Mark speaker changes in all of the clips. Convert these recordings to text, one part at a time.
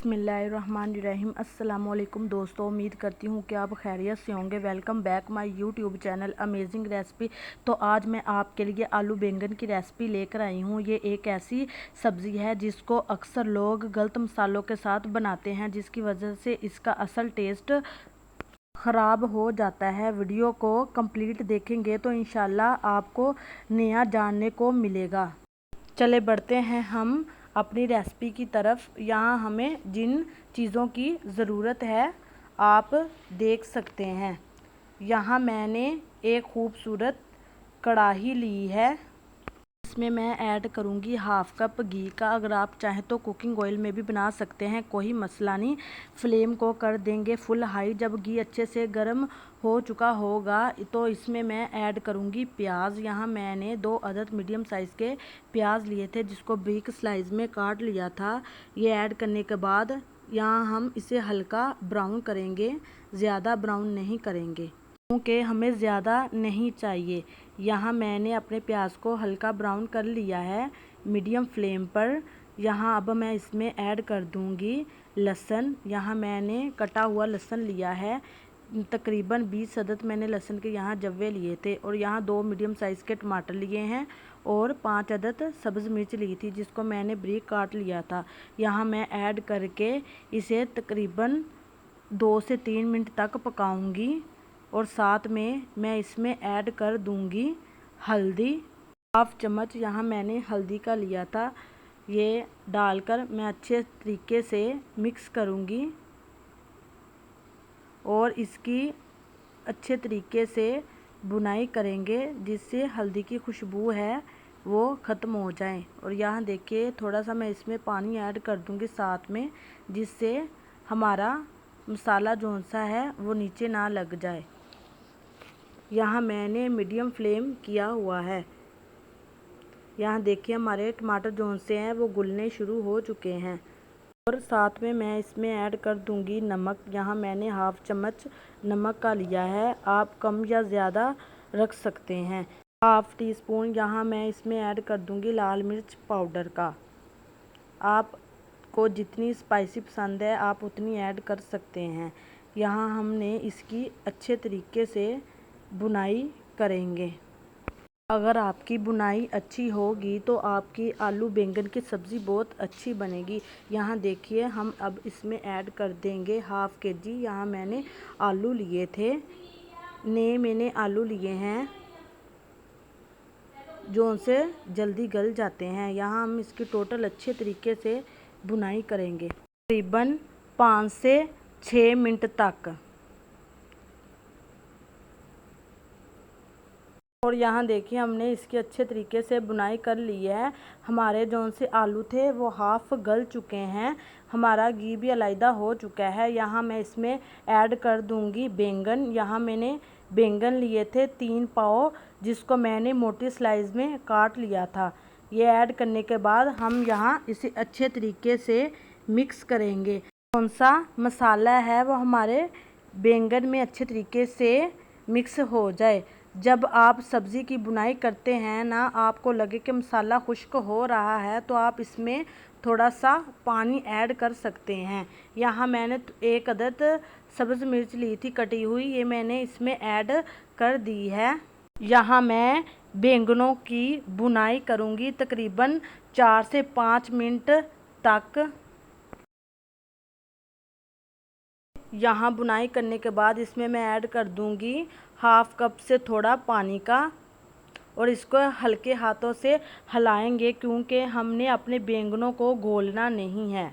Speaker 1: बिस्मिल्लाहिर्रहमानिर्रहीम। अस्सलामुअलैकुम दोस्तों, उम्मीद करती हूँ कि आप खैरियत से होंगे। Welcome back my YouTube channel amazing recipe. तो आज मैं आपके लिए आलू बैंगन की रेसिपी लेकर आई हूँ। ये एक ऐसी सब्ज़ी है जिसको अक्सर लोग गलत मसालों के साथ बनाते हैं, जिसकी वजह से इसका असल टेस्ट ख़राब हो जाता है। वीडियो को कंप्लीट देखेंगे तो इंशाल्लाह आपको नया जानने को मिलेगा। चले बढ़ते हैं हम अपनी रेसिपी की तरफ। यहाँ हमें जिन चीज़ों की ज़रूरत है आप देख सकते हैं। यहाँ मैंने एक खूबसूरत कढ़ाई ली है। इसमें मैं ऐड करूँगी हाफ़ कप घी का। अगर आप चाहें तो कुकिंग ऑयल में भी बना सकते हैं, कोई मसला नहीं। फ्लेम को कर देंगे फुल हाई। जब घी अच्छे से गर्म हो चुका होगा तो इसमें मैं ऐड करूँगी प्याज। यहाँ मैंने 2 अदद मीडियम साइज़ के प्याज लिए थे, जिसको बारीक स्लाइस में काट लिया था। ये ऐड करने के बाद यहाँ हम इसे हल्का ब्राउन करेंगे, ज़्यादा ब्राउन नहीं करेंगे क्योंकि हमें ज़्यादा नहीं चाहिए। यहाँ मैंने अपने प्याज को हल्का ब्राउन कर लिया है मीडियम फ्लेम पर। यहाँ अब मैं इसमें ऐड कर दूँगी लहसुन। यहाँ मैंने कटा हुआ लहसुन लिया है, तकरीबन 20 अदद मैंने लहसुन के यहाँ जव्वे लिए थे। और यहाँ 2 मीडियम साइज़ के टमाटर लिए हैं और 5 अदद सब्ज़ मिर्च ली थी, जिसको मैंने बारीक काट लिया था। यहाँ मैं ऐड करके इसे तकरीबन 2 से 3 मिनट तक पकाऊंगी। और साथ में मैं इसमें ऐड कर दूंगी हल्दी। हाफ चम्मच यहाँ मैंने हल्दी का लिया था। ये डालकर मैं अच्छे तरीके से मिक्स करूंगी और इसकी अच्छे तरीके से बुनाई करेंगे, जिससे हल्दी की खुशबू है वो ख़त्म हो जाए। और यहाँ देखिए थोड़ा सा मैं इसमें पानी ऐड कर दूंगी साथ में, जिससे हमारा मसाला जौन सा है वो नीचे ना लग जाए। यहाँ मैंने मीडियम फ्लेम किया हुआ है। यहाँ देखिए हमारे टमाटर जौन से हैं वो घुलने शुरू हो चुके हैं। और साथ में मैं इसमें ऐड कर दूंगी नमक। यहाँ मैंने हाफ चम्मच नमक का लिया है, आप कम या ज़्यादा रख सकते हैं। हाफ टी स्पून यहाँ मैं इसमें ऐड कर दूंगी लाल मिर्च पाउडर का। आपको जितनी स्पाइसी पसंद है आप उतनी ऐड कर सकते हैं। यहाँ हमने इसकी अच्छे तरीके से बुनाई करेंगे। अगर आपकी बुनाई अच्छी होगी तो आपकी आलू बैंगन की सब्ज़ी बहुत अच्छी बनेगी। यहाँ देखिए हम अब इसमें ऐड कर देंगे हाफ़ के जी यहाँ मैंने आलू लिए थे। मैंने आलू लिए हैं जो उनसे जल्दी गल जाते हैं। यहाँ हम इसकी टोटल अच्छे तरीके से बुनाई करेंगे तकरीबन 5 से 6 मिनट तक। और यहाँ देखिए हमने इसकी अच्छे तरीके से बुनाई कर ली है। हमारे जौन से आलू थे वो हाफ़ गल चुके हैं, हमारा घी भी अलैदा हो चुका है। यहाँ मैं इसमें ऐड कर दूँगी बैंगन। यहाँ मैंने बैंगन लिए थे 3 पाव, जिसको मैंने मोटी स्लाइस में काट लिया था। ये ऐड करने के बाद हम यहाँ इसे अच्छे तरीके से मिक्स करेंगे। कौन सा मसाला है वो हमारे बैंगन में अच्छे तरीके से मिक्स हो जाए। जब आप सब्ज़ी की बुनाई करते हैं ना, आपको लगे कि मसाला खुश्क हो रहा है तो आप इसमें थोड़ा सा पानी ऐड कर सकते हैं। यहाँ मैंने 1 अदद सब्ज़ मिर्च ली थी कटी हुई, ये मैंने इसमें ऐड कर दी है। यहाँ मैं बैंगनों की बुनाई करूँगी तकरीबन 4 से 5 मिनट तक। यहाँ बुनाई करने के बाद इसमें मैं ऐड कर दूँगी हाफ़ कप से थोड़ा पानी का। और इसको हल्के हाथों से हिलाएंगे क्योंकि हमने अपने बैंगनों को घोलना नहीं है।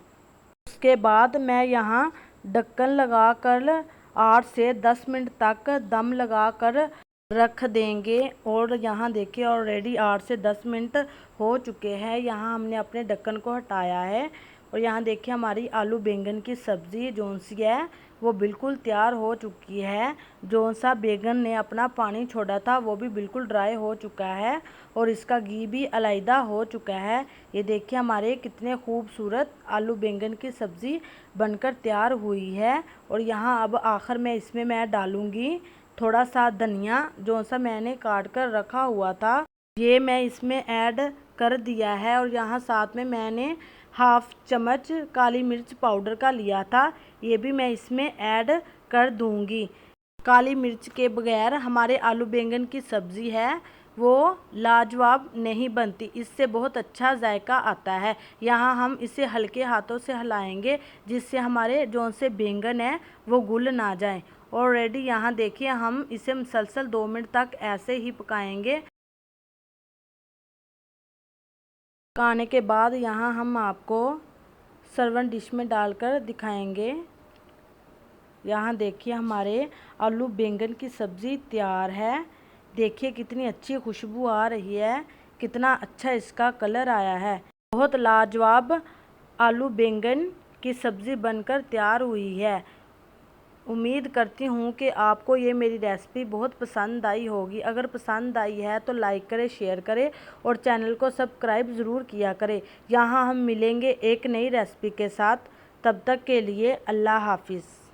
Speaker 1: उसके बाद मैं यहाँ ढक्कन लगाकर 8 से 10 मिनट तक दम लगाकर रख देंगे। और यहाँ देखिए ऑलरेडी 8 से 10 मिनट हो चुके हैं। यहाँ हमने अपने ढक्कन को हटाया है और यहाँ देखिए हमारी आलू बैंगन की सब्ज़ी जौन सी है वो बिल्कुल तैयार हो चुकी है। जौन सा बैंगन ने अपना पानी छोड़ा था वो भी बिल्कुल ड्राई हो चुका है और इसका घी भी अलैदा हो चुका है। ये देखिए हमारे कितने खूबसूरत आलू बैंगन की सब्ज़ी बनकर तैयार हुई है। और यहाँ अब आखिर में इसमें मैं डालूँगी थोड़ा सा धनिया, जो सा मैंने काट कर रखा हुआ था, ये मैं इसमें ऐड कर दिया है। और यहाँ साथ में मैंने हाफ चम्मच काली मिर्च पाउडर का लिया था, ये भी मैं इसमें ऐड कर दूंगी। काली मिर्च के बगैर हमारे आलू बैंगन की सब्ज़ी है वो लाजवाब नहीं बनती, इससे बहुत अच्छा जायका आता है। यहाँ हम इसे हल्के हाथों से हिलाएंगे जिससे हमारे जो से बैंगन है वो घुल ना जाए। ऑलरेडी यहाँ देखिए हम इसे मुसलसल 2 मिनट तक ऐसे ही पकाएंगे। पकाने के बाद यहाँ हम आपको सर्विंग डिश में डालकर दिखाएंगे। यहाँ देखिए हमारे आलू बैंगन की सब्ज़ी तैयार है। देखिए कितनी अच्छी खुशबू आ रही है, कितना अच्छा इसका कलर आया है। बहुत लाजवाब आलू बैंगन की सब्ज़ी बनकर तैयार हुई है। उम्मीद करती हूँ कि आपको ये मेरी रेसिपी बहुत पसंद आई होगी। अगर पसंद आई है तो लाइक करें, शेयर करें और चैनल को सब्सक्राइब ज़रूर किया करें। यहाँ हम मिलेंगे एक नई रेसिपी के साथ, तब तक के लिए अल्लाह हाफिज़।